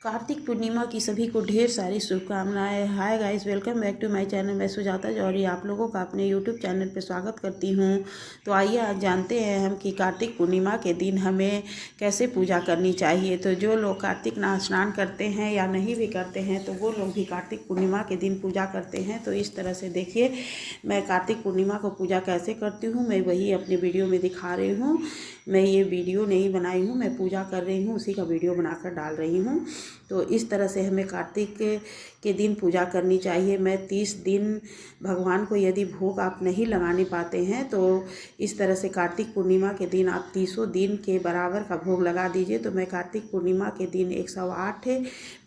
कार्तिक पूर्णिमा की सभी को ढेर सारी शुभकामनाएं। Hi guys, welcome back to my channel. मैं सुजाता जौहरी आप लोगों का अपने यूट्यूब चैनल पे स्वागत करती हूँ। तो आइए आज जानते हैं हम कि कार्तिक पूर्णिमा के दिन हमें कैसे पूजा करनी चाहिए। तो जो लोग कार्तिक स्नान करते हैं या नहीं भी करते हैं तो वो लोग भी कार्तिक पूर्णिमा के दिन पूजा करते हैं। तो इस तरह से देखिए, मैं कार्तिक पूर्णिमा को पूजा कैसे करती हूँ मैं वही अपने वीडियो में दिखा रही हूँ। मैं ये वीडियो नहीं बनाई हूँ, मैं पूजा कर रही हूँ, उसी का वीडियो बनाकर डाल रही हूँ। तो इस तरह से हमें कार्तिक के दिन पूजा करनी चाहिए। मैं 30 दिन भगवान को यदि भोग आप नहीं लगाने पाते हैं तो इस तरह से कार्तिक पूर्णिमा के दिन आप 30 दिन के बराबर का भोग लगा दीजिए। तो मैं कार्तिक पूर्णिमा के दिन 108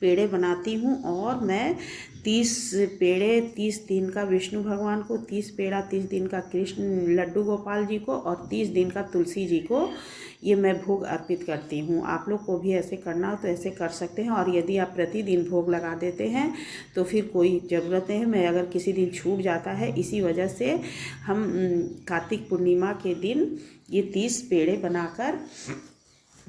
पेड़े बनाती हूँ और मैं 30 पेड़े 30 दिन का विष्णु भगवान को, 30 पेड़ा 30 दिन का कृष्ण लड्डू गोपाल जी को और 30 दिन का तुलसी जी को ये मैं भोग अर्पित करती हूँ। आप लोग को भी ऐसे करना हो तो ऐसे कर सकते हैं। और यदि आप प्रतिदिन भोग लगा देते हैं तो फिर कोई ज़रूरत नहीं है। मैं अगर किसी दिन छूट जाता है, इसी वजह से हम कार्तिक पूर्णिमा के दिन ये 30 पेड़े बनाकर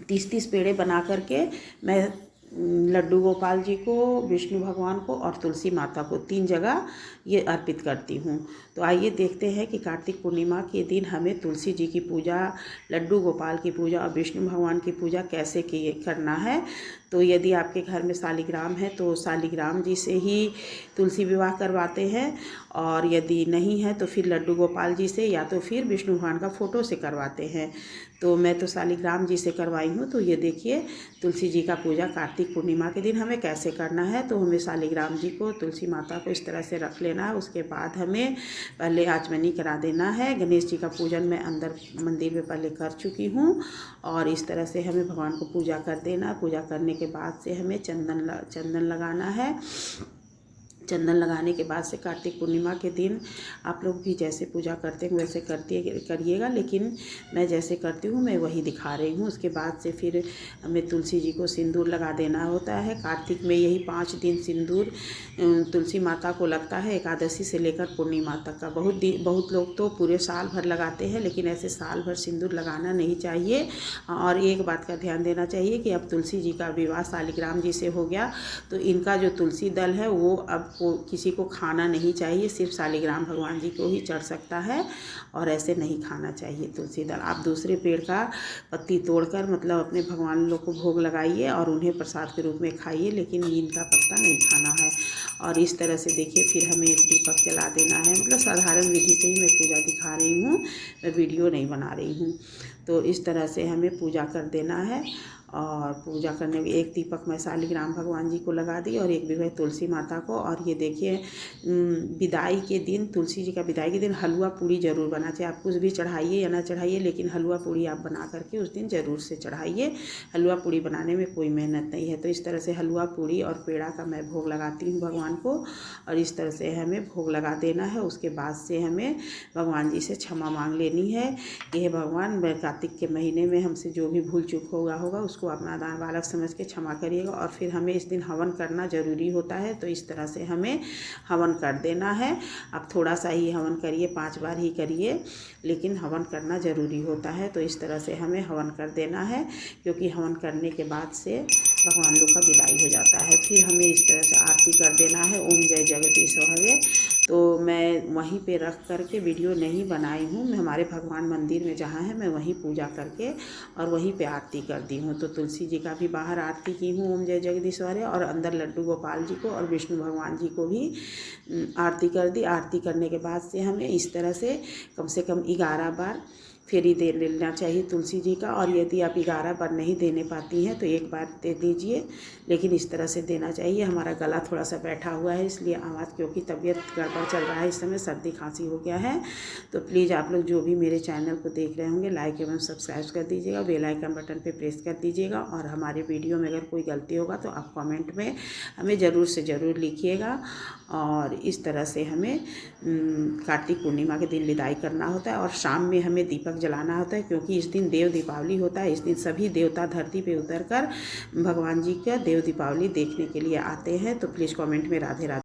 30 पेड़े बना करके मैं लड्डू गोपाल जी को, विष्णु भगवान को और तुलसी माता को 3 जगह ये अर्पित करती हूँ। तो आइए देखते हैं कि कार्तिक पूर्णिमा के दिन हमें तुलसी जी की पूजा, लड्डू गोपाल की पूजा और विष्णु भगवान की पूजा कैसे करना है। तो यदि आपके घर में शालिग्राम है तो शालिग्राम जी से ही तुलसी विवाह करवाते हैं, और यदि नहीं है तो फिर लड्डू गोपाल जी से या तो फिर विष्णु भगवान का फ़ोटो से करवाते हैं। तो मैं तो शालिग्राम जी से करवाई हूँ। तो ये देखिए, तुलसी जी का पूजा कार्तिक पूर्णिमा के दिन हमें कैसे करना है। तो हमें शालिग्राम जी को, तुलसी माता को इस तरह से रख लेना है। उसके बाद हमें पहले आचमनी करा देना है। गणेश जी का पूजन मैं अंदर मंदिर में पहले कर चुकी हूँ और इस तरह से हमें भगवान को पूजा कर देना। पूजा करने के बाद से हमें चंदन लगाना है। चंदन लगाने के बाद से कार्तिक पूर्णिमा के दिन आप लोग भी जैसे पूजा करते हैं वैसे करिएगा, लेकिन मैं जैसे करती हूँ मैं वही दिखा रही हूँ। उसके बाद से फिर हमें तुलसी जी को सिंदूर लगा देना होता है। कार्तिक में यही 5 दिन सिंदूर तुलसी माता को लगता है, एकादशी से लेकर पूर्णिमा तक का। बहुत लोग तो पूरे साल भर लगाते हैं, लेकिन ऐसे साल भर सिंदूर लगाना नहीं चाहिए। और एक बात का ध्यान देना चाहिए कि अब तुलसी जी का विवाह शालिग्राम जी से हो गया, तो इनका जो तुलसी दल है वो अब किसी को खाना नहीं चाहिए, सिर्फ शालिग्राम भगवान जी को ही चढ़ सकता है और ऐसे नहीं खाना चाहिए तुलसी दल। आप दूसरे पेड़ का पत्ती तोड़कर मतलब अपने भगवान लोग को भोग लगाइए और उन्हें प्रसाद के रूप में खाइए, लेकिन इनका पत्ता नहीं खाना है। और इस तरह से देखिए, फिर हमें एक दीपक जला देना है। मतलब साधारण विधि से ही मैं पूजा दिखा रही हूँ, मैं वीडियो नहीं बना रही हूँ। तो इस तरह से हमें पूजा कर देना है। और पूजा करने में एक दीपक मैं शालिग्राम भगवान जी को लगा दी और एक भी तुलसी माता को। और ये देखिए, विदाई के दिन, तुलसी जी का विदाई के दिन हलवा पूड़ी ज़रूर बना चाहिए। आप कुछ भी चढ़ाइए या ना चढ़ाइए, लेकिन हलवा पूड़ी आप बना करके उस दिन ज़रूर से चढ़ाइए। हलवा पूड़ी बनाने में कोई मेहनत नहीं है। तो इस तरह से हलवा पूड़ी और पेड़ा का मैं भोग लगाती हूँ भगवान को, और इस तरह से हमें भोग लगा देना है। उसके बाद से हमें भगवान जी से क्षमा मांग लेनी है कि हे भगवान, कार्तिक के महीने में हमसे जो भी भूल चूक होगा उसको अपना दान बालक समझ के क्षमा करिएगा। और फिर हमें इस दिन हवन करना ज़रूरी होता है। तो इस तरह से हमें हवन कर देना है। आप थोड़ा सा ही हवन करिए, 5 बार ही करिए, लेकिन हवन करना ज़रूरी होता है। तो इस तरह से हमें हवन कर देना है, क्योंकि हवन करने के बाद से भगवान लोग का विदाई हो जाता है। फिर हमें इस तरह से आरती कर देना है, ओम जय जगदीश हरे। तो मैं वहीं पे रख करके वीडियो नहीं बनाई हूँ। मैं हमारे भगवान मंदिर में जहाँ है मैं वहीं पूजा करके और वहीं पे आरती कर दी हूँ। तो तुलसी जी का भी बाहर आरती की हूँ, ओम जय जगदीश हरे, और अंदर लड्डू गोपाल जी को और विष्णु भगवान जी को भी आरती कर दी। आरती करने के बाद से हमें इस तरह से कम 11 बार फेरी दे लेना चाहिए तुलसी जी का। और यदि आप 11 बार नहीं देने पाती हैं तो 1 बार दे दीजिए, लेकिन इस तरह से देना चाहिए। हमारा गला थोड़ा सा बैठा हुआ है, इसलिए आवाज़, क्योंकि तबीयत गड़बड़ चल रहा है इस समय, सर्दी खांसी हो गया है। तो प्लीज़ आप लोग जो भी मेरे चैनल को देख रहे होंगे, लाइक एवं सब्सक्राइब कर दीजिएगा, बेल आइकन बटन पे प्रेस कर दीजिएगा। और हमारे वीडियो में अगर कोई गलती होगा तो आप कमेंट में हमें ज़रूर से ज़रूर लिखिएगा। और इस तरह से हमें कार्तिक पूर्णिमा के दिन विदाई करना होता है। और शाम में हमें दीपक जलाना होता है, क्योंकि इस दिन देव दीपावली होता है। इस दिन सभी देवता धरती पे उतरकर भगवान जी का देव दीपावली देखने के लिए आते हैं। तो प्लीज़ कमेंट में राधे राधे